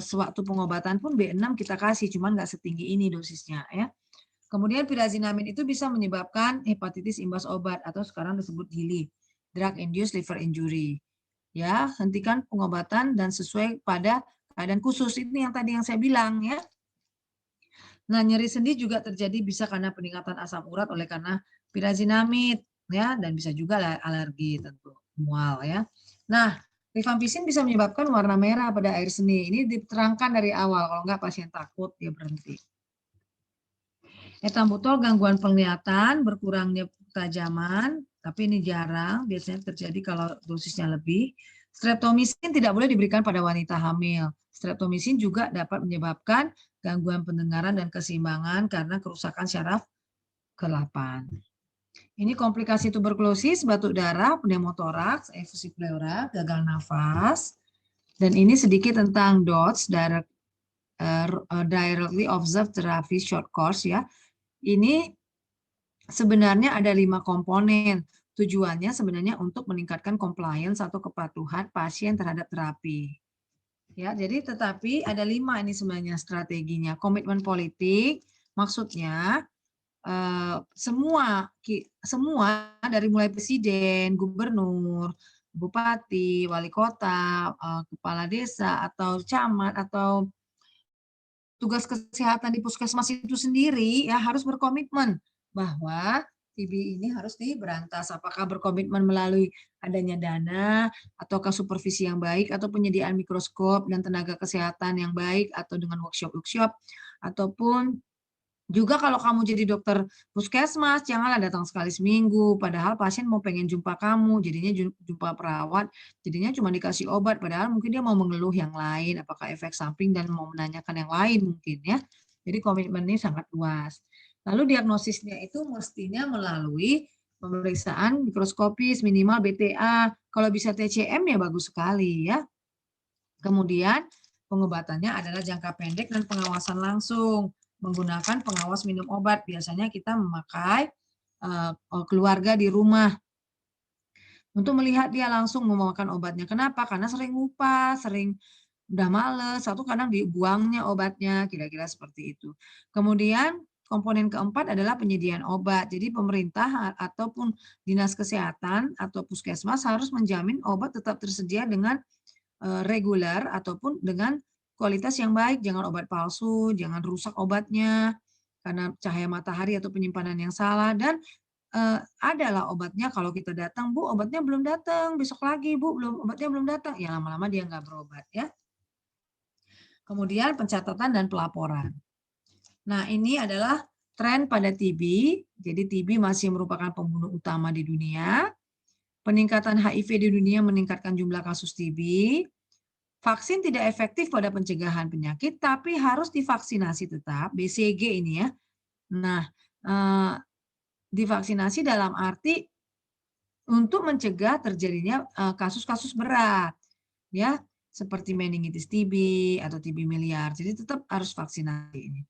sewaktu pengobatan pun B6 kita kasih, cuman nggak setinggi ini dosisnya ya. Kemudian pirazinamin itu bisa menyebabkan hepatitis imbas obat atau sekarang disebut DILI, drug induced liver injury. Ya, hentikan pengobatan dan sesuai pada keadaan khusus. Ini yang tadi yang saya bilang ya. Nah, nyeri sendi juga terjadi bisa karena peningkatan asam urat oleh karena pirazinamid ya, dan bisa juga alergi tentu mual ya. Nah, rifampicin bisa menyebabkan warna merah pada air seni. Ini diterangkan dari awal, kalau enggak pasien takut dia berhenti. Etambutol gangguan penglihatan, berkurangnya ketajaman, tapi ini jarang, biasanya terjadi kalau dosisnya lebih. Streptomisin tidak boleh diberikan pada wanita hamil. Streptomisin juga dapat menyebabkan gangguan pendengaran dan keseimbangan karena kerusakan syaraf ke-8. Ini komplikasi tuberkulosis, batuk darah, pneumotoraks, efusi pleura, gagal nafas. Dan ini sedikit tentang DOTS, directly observed therapy short course ya. Ini sebenarnya ada 5 komponen. Tujuannya sebenarnya untuk meningkatkan compliance atau kepatuhan pasien terhadap terapi. Ya, jadi tetapi ada 5 ini sebenarnya strateginya. Komitmen politik, maksudnya semua dari mulai presiden, gubernur, bupati, wali kota, kepala desa atau camat atau tugas kesehatan di puskesmas itu sendiri ya harus berkomitmen bahwa TB ini harus diberantas. Apakah berkomitmen melalui adanya dana, ataukah supervisi yang baik, atau penyediaan mikroskop dan tenaga kesehatan yang baik, atau dengan workshop-workshop, ataupun juga kalau kamu jadi dokter puskesmas, janganlah datang sekali seminggu, padahal pasien mau pengen jumpa kamu, jadinya jumpa perawat, jadinya cuma dikasih obat, padahal mungkin dia mau mengeluh yang lain, apakah efek samping dan mau menanyakan yang lain mungkin ya. Jadi komitmen ini sangat luas. Lalu diagnosisnya itu mestinya melalui pemeriksaan mikroskopis, minimal BTA, kalau bisa TCM ya bagus sekali ya. Kemudian pengobatannya adalah jangka pendek dan pengawasan langsung. Menggunakan pengawas minum obat. Biasanya kita memakai keluarga di rumah untuk melihat dia langsung memakan obatnya. Kenapa? Karena sering lupa, sering udah males, atau kadang dibuangnya obatnya, kira-kira seperti itu. Kemudian komponen keempat adalah penyediaan obat. Jadi pemerintah ataupun dinas kesehatan atau puskesmas harus menjamin obat tetap tersedia dengan reguler ataupun dengan kualitas yang baik, jangan obat palsu, jangan rusak obatnya karena cahaya matahari atau penyimpanan yang salah, dan adalah obatnya kalau kita datang, Bu, obatnya belum datang, besok lagi, Bu, obatnya belum datang, ya lama-lama dia nggak berobat ya. Kemudian pencatatan dan pelaporan. Nah, ini adalah tren pada TB, jadi TB masih merupakan pembunuh utama di dunia. Peningkatan HIV di dunia meningkatkan jumlah kasus TB. Vaksin tidak efektif pada pencegahan penyakit, tapi harus divaksinasi tetap, BCG ini ya. Nah, divaksinasi dalam arti untuk mencegah terjadinya kasus-kasus berat, ya, seperti meningitis TB atau TB miliar. Jadi tetap harus vaksinasi ini.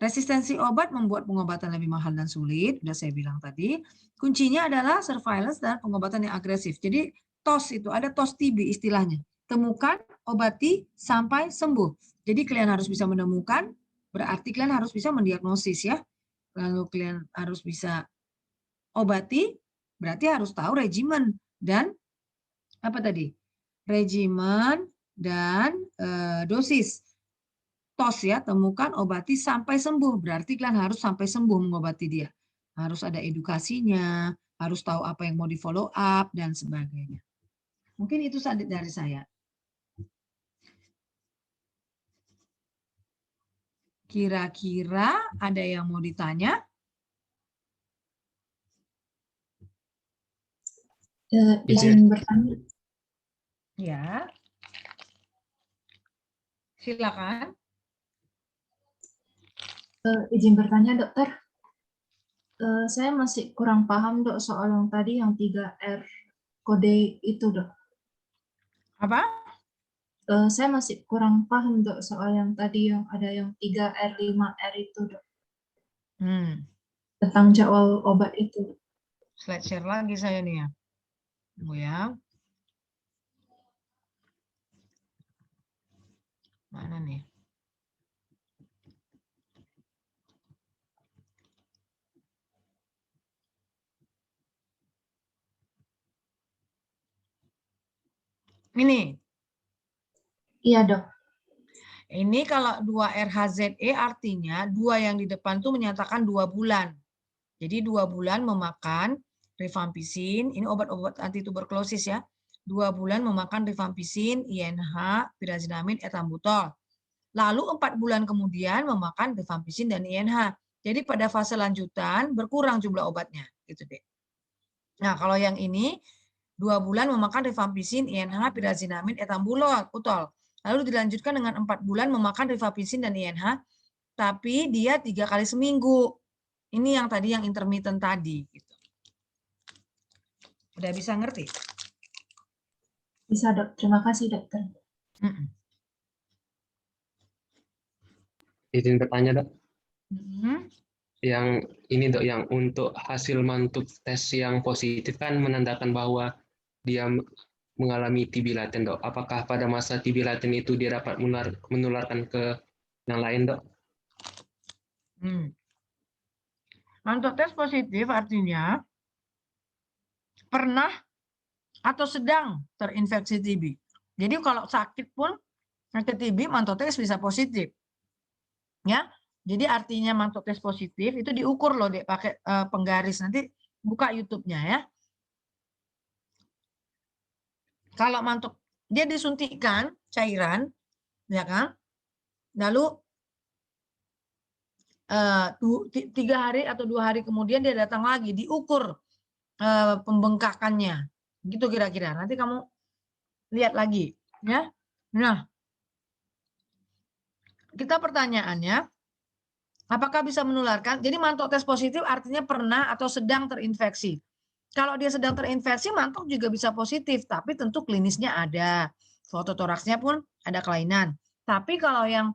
Resistensi obat membuat pengobatan lebih mahal dan sulit, sudah saya bilang tadi. Kuncinya adalah surveillance dan pengobatan yang agresif. Jadi TOS itu, ada TOS TB istilahnya. Temukan, obati, sampai sembuh. Jadi kalian harus bisa menemukan, berarti kalian harus bisa mendiagnosis ya. Lalu kalian harus bisa obati, berarti harus tahu regimen dan apa tadi? Regimen dan dosis. TOS ya, temukan, obati, sampai sembuh. Berarti kalian harus sampai sembuh mengobati dia. Harus ada edukasinya, harus tahu apa yang mau di follow up, dan sebagainya. Mungkin itu dari saya. Kira-kira ada yang mau ditanya? Izin bertanya. Ya. Silakan. Izin bertanya, dokter. Saya masih kurang paham, dok, soal yang tadi yang 3R kode itu, dok. Apa? Saya masih kurang paham, dok, soal yang tadi yang ada yang 3R, 5R itu, dok. Tentang jadwal obat itu. Slide share lagi saya nih ya. Tunggu ya. Mana nih? Ini. Iya, dok. Ini kalau 2RHZE artinya 2 yang di depan tuh menyatakan 2 bulan. Jadi 2 bulan memakan rifampicin, ini obat-obat anti tuberkulosis ya. 2 bulan memakan rifampicin, INH, pyrazinamide, ethambutol. Lalu 4 bulan kemudian memakan rifampicin dan INH. Jadi pada fase lanjutan berkurang jumlah obatnya, gitu deh. Nah, kalau yang ini 2 bulan memakan rifampicin, INH, pyrazinamide, ethambutol. Lalu dilanjutkan dengan 4 bulan memakan rifampicin dan INH, tapi dia 3 kali seminggu. Ini yang tadi yang intermittent tadi. Gitu. Udah bisa ngerti? Bisa, dok. Terima kasih, dokter. Izin bertanya, dok. Yang ini, dok, yang untuk hasil mantuk tes yang positif kan menandakan bahwa dia mengalami TB laten, dok. Apakah pada masa TB laten itu dia dapat menularkan ke yang lain, dok? Mantuk tes positif artinya pernah atau sedang terinfeksi TB. Jadi kalau sakit pun sakit TB mantuk tes bisa positif. Ya, Jadi artinya mantuk tes positif itu diukur loh, Dek, pakai penggaris. Nanti buka YouTube-nya ya. Kalau mantuk, dia disuntikkan cairan, ya kan? Lalu 3 hari atau 2 hari kemudian dia datang lagi, diukur pembengkakannya. Gitu kira-kira. Nanti kamu lihat lagi. Ya. Nah, kita pertanyaannya, apakah bisa menularkan? Jadi mantuk tes positif artinya pernah atau sedang terinfeksi. Kalau dia sedang terinfeksi, mantuk juga bisa positif, tapi tentu klinisnya ada. Fototoraksnya pun ada kelainan. Tapi kalau yang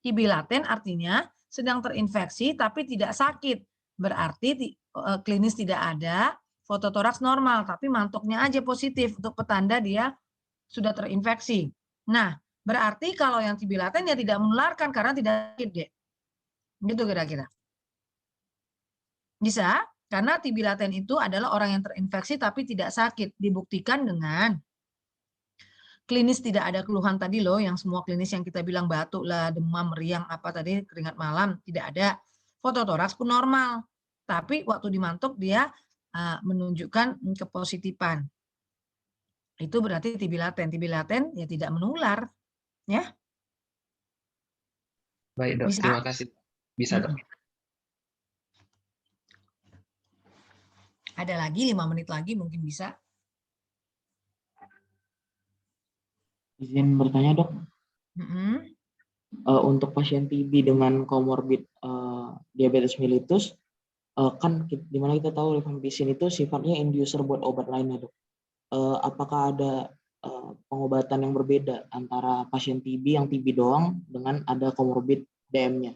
TB laten artinya sedang terinfeksi tapi tidak sakit. Berarti klinis tidak ada, fototoraks normal, tapi mantuknya aja positif untuk petanda dia sudah terinfeksi. Nah, berarti kalau yang TB laten ya tidak menularkan karena tidak sakit, Dek. Gitu kira-kira. Bisa, karena TB laten itu adalah orang yang terinfeksi tapi tidak sakit. Dibuktikan dengan klinis tidak ada keluhan tadi loh, yang semua klinis yang kita bilang batuk lah, demam, meriang, apa tadi, keringat malam, tidak ada. Fototoraks pun normal. Tapi waktu dimantuk dia menunjukkan kepositifan. Itu berarti TB laten. TB laten ya tidak menular. Ya. Baik, Dok. Bisa? Terima kasih. Bisa, Dok. Ada lagi 5 menit lagi mungkin bisa. Izin bertanya, Dok. Untuk pasien TB dengan komorbid diabetes mellitus, kan dimana kita tahu rifampicin itu sifatnya inducer buat obat lainnya, Dok. Apakah ada pengobatan yang berbeda antara pasien TB yang TB doang dengan ada komorbid DM-nya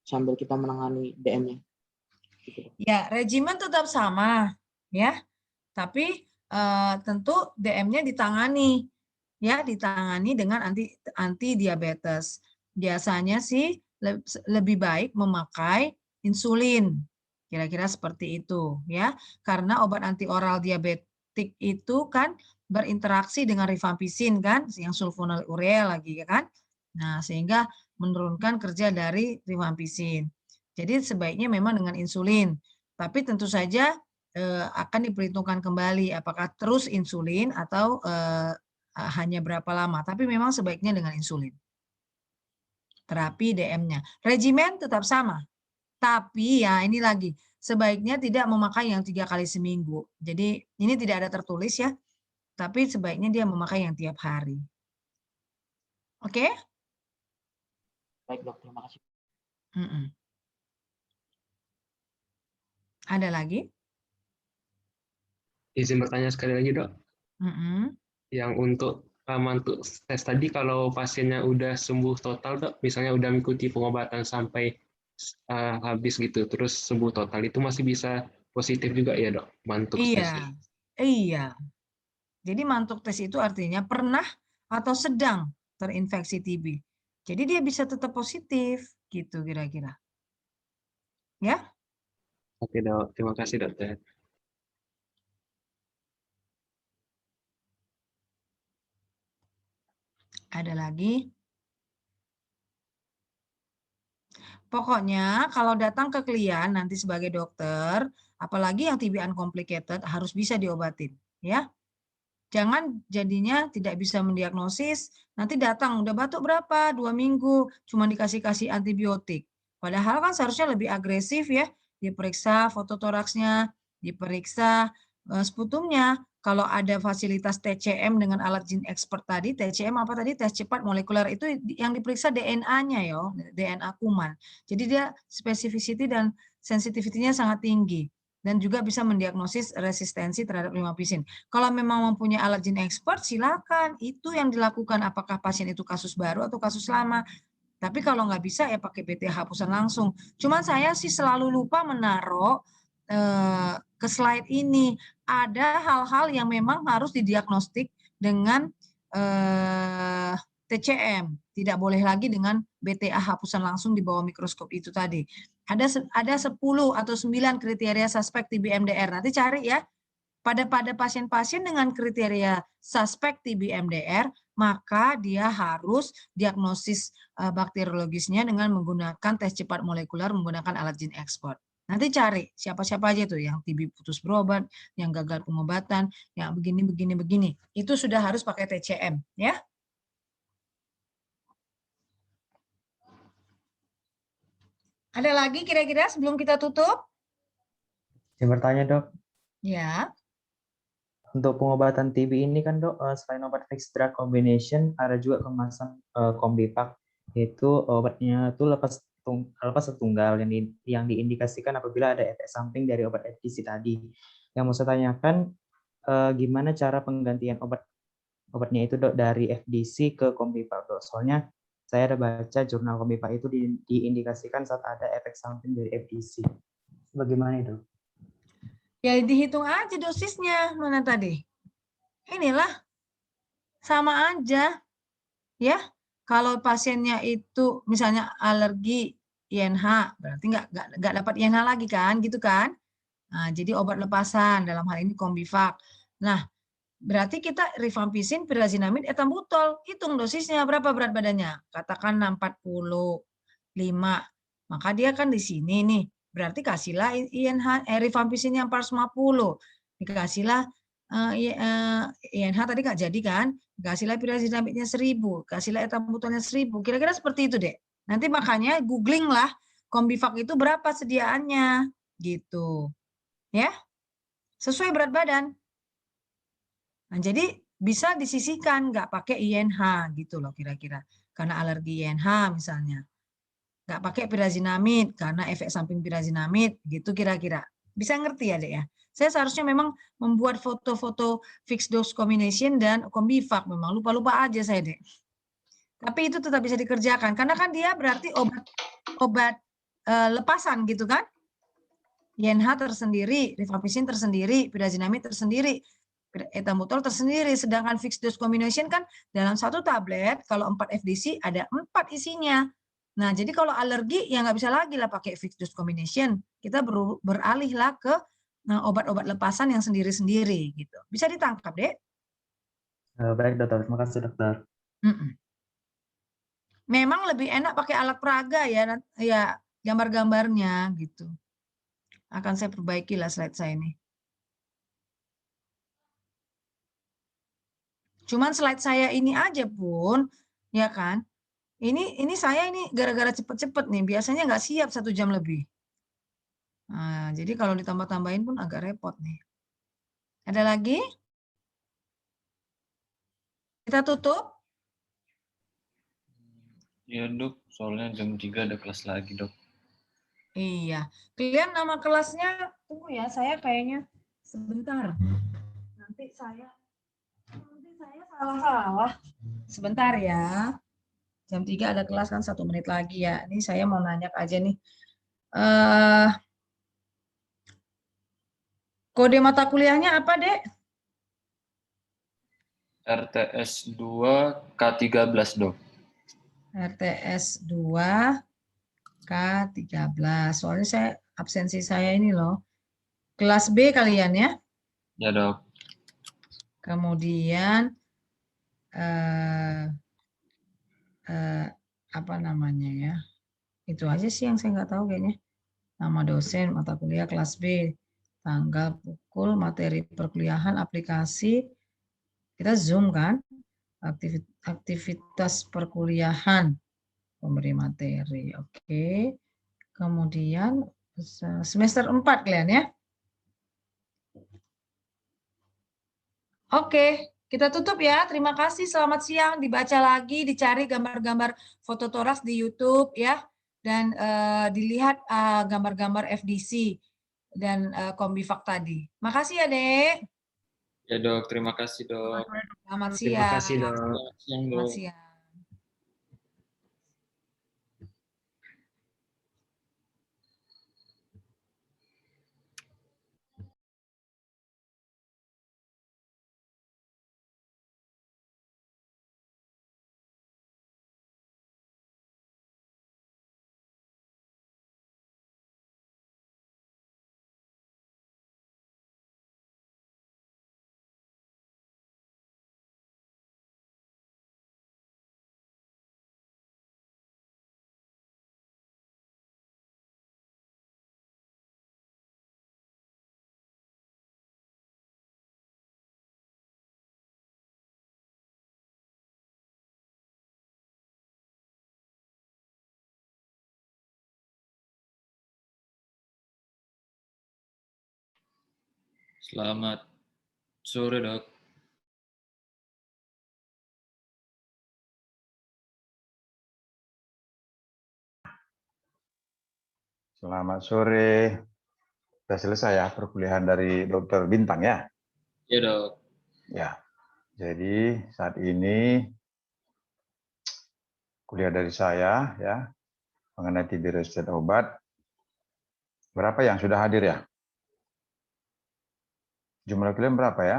sambil kita menangani DM-nya? Gitu. Ya, regimen tetap sama, ya. Tapi tentu DM-nya ditangani, ya, ditangani dengan anti diabetes. Biasanya sih lebih baik memakai insulin, kira-kira seperti itu, ya. Karena obat anti oral diabetik itu kan berinteraksi dengan rifampicin kan, yang sulfonylurea lagi, ya kan. Nah, sehingga menurunkan kerja dari rifampicin. Jadi sebaiknya memang dengan insulin. Tapi tentu saja akan diperhitungkan kembali apakah terus insulin atau hanya berapa lama. Tapi memang sebaiknya dengan insulin. Terapi DM-nya. Regimen tetap sama. Tapi ya ini lagi, sebaiknya tidak memakai yang 3 kali seminggu. Jadi ini tidak ada tertulis ya. Tapi sebaiknya dia memakai yang tiap hari. Oke? Baik, Dok. Terima kasih. Ada lagi? Izin bertanya sekali lagi, Dok. Yang untuk mantuk tes tadi, kalau pasiennya udah sembuh total, Dok, misalnya udah mengikuti pengobatan sampai habis gitu, terus sembuh total, itu masih bisa positif juga ya, Dok, mantuk tesnya? Iya. Jadi mantuk tes itu artinya pernah atau sedang terinfeksi TB. Jadi dia bisa tetap positif, gitu kira-kira. Ya? Oke, Dok. Terima kasih, Dokter. Ada lagi? Pokoknya kalau datang ke klien nanti sebagai dokter, apalagi yang TB uncomplicated harus bisa diobatin, ya. Jangan jadinya tidak bisa mendiagnosis, nanti datang udah batuk berapa, 2 minggu, cuma dikasih antibiotik. Padahal kan seharusnya lebih agresif ya, diperiksa fototoraksnya, diperiksa sputumnya. Kalau ada fasilitas TCM dengan alat gene expert tadi, TCM apa tadi, tes cepat molekuler, itu yang diperiksa DNA-nya ya, DNA kuman. Jadi dia spesifisiti dan sensitivitinya sangat tinggi. Dan juga bisa mendiagnosis resistensi terhadap rifampicin. Kalau memang mempunyai alat gene expert, silakan. Itu yang dilakukan, apakah pasien itu kasus baru atau kasus lama. Tapi kalau nggak bisa, ya pakai BTA hapusan langsung. Cuman saya sih selalu lupa menaruh ke slide ini. Ada hal-hal yang memang harus didiagnostik dengan TCM. Tidak boleh lagi dengan BTA hapusan langsung di bawah mikroskop itu tadi. Ada 10 atau 9 kriteria suspek TB MDR. Nanti cari ya. Pada pasien-pasien dengan kriteria suspek TB MDR, maka dia harus diagnosis bakteriologisnya dengan menggunakan tes cepat molekuler menggunakan alat gene export. Nanti cari siapa-siapa aja tuh yang TB putus berobat, yang gagal pengobatan, yang begini. Itu sudah harus pakai TCM, ya. Ada lagi kira-kira sebelum kita tutup? Saya bertanya dok, Ya. untuk pengobatan TB ini kan dok, selain obat fixed drug combination, ada juga kemasan Kombipak, yaitu obatnya itu lepas setunggal yang diindikasikan apabila ada efek samping dari obat FDC tadi. Yang mau saya tanyakan, gimana cara penggantian obatnya itu dok dari FDC ke Kombipak dok? Soalnya saya ada baca jurnal Kombipak itu diindikasikan saat ada efek samping dari FDC. Bagaimana itu? Ya dihitung aja dosisnya mana tadi. Inilah sama aja ya. Kalau pasiennya itu misalnya alergi INH, berarti nggak dapat INH lagi kan, gitu kan? Nah, jadi obat lepasan dalam hal ini Kombivac. Nah, berarti kita rifampicin, pirazinamid, etambutol. Hitung dosisnya berapa berat badannya. Katakan 45. Maka dia kan di sini nih. Berarti kasihlah rifampicin yang 450. Dikasihlah INH tadi nggak jadi kan. Kasihlah pirazinamidnya 1000. Kasihlah etambutolnya 1000. Kira-kira seperti itu deh. Nanti makanya googling lah Kombivac itu berapa sediaannya. Gitu. Ya. Sesuai berat badan. Nah, jadi bisa disisihkan, nggak pakai INH gitu loh kira-kira. Karena alergi INH misalnya. Nggak pakai pirazinamid karena efek samping pirazinamid gitu kira-kira. Bisa ngerti ya, Dek ya? Saya seharusnya memang membuat foto-foto fixed dose combination dan Kombivac. Memang lupa-lupa aja saya, Dek. Tapi itu tetap bisa dikerjakan. Karena kan dia berarti obat lepasan gitu kan. INH tersendiri, rifampicin tersendiri, pirazinamid tersendiri, etambutol tersendiri. Sedangkan fixed dose combination kan dalam satu tablet, kalau 4 FDC ada 4 isinya. Nah, jadi kalau alergi ya nggak bisa lagi lah pakai fixed dose combination. Kita beralih lah ke obat-obat lepasan yang sendiri-sendiri gitu. Bisa ditangkap, Dek? Baik dokter, terima kasih dokter. Memang lebih enak pakai alat peraga ya gambar-gambarnya gitu. Akan saya perbaiki lah slide saya ini. Cuman slide saya ini aja pun, ya kan? Ini saya ini gara-gara cepet-cepet nih. Biasanya nggak siap 1 jam lebih. Nah, jadi kalau ditambah-tambahin pun agak repot nih. Ada lagi? Kita tutup? Iya dok, soalnya jam 3 ada kelas lagi dok. Iya. Kalian nama kelasnya, tunggu ya, saya kayaknya sebentar. Nanti saya salah-salah. Sebentar ya. Jam 3 ada kelas kan 1 menit lagi ya. Ini saya mau nanya aja nih. Kode mata kuliahnya apa, Dek? RTS 2 K13 dok. RTS 2 K13. Soalnya saya absensi saya ini loh. Kelas B kalian ya. Ya dok. Kemudian apa namanya ya? Itu aja sih yang saya nggak tahu kayaknya. Nama dosen, mata kuliah kelas B, tanggal, pukul, materi perkuliahan, aplikasi. Kita Zoom kan? Aktivitas perkuliahan, pemberi materi. Oke. Kemudian semester 4 kalian ya. Oke, kita tutup ya. Terima kasih. Selamat siang. Dibaca lagi, dicari gambar-gambar foto toraks di YouTube ya. Dan dilihat gambar-gambar FDC dan Kombivac tadi. Makasih ya, Dek. Ya dok, terima kasih dok. Selamat Terima siang. kasih dok. Selamat siang Selamat dok. siang. Selamat sore, Dok. Selamat sore. Sudah selesai ya perkuliahan dari Dr. Bintang ya? Iya, Dok. Ya. Jadi saat ini kuliah dari saya ya mengenai TB resistan obat. Berapa yang sudah hadir ya? Jumlah kalian berapa ya?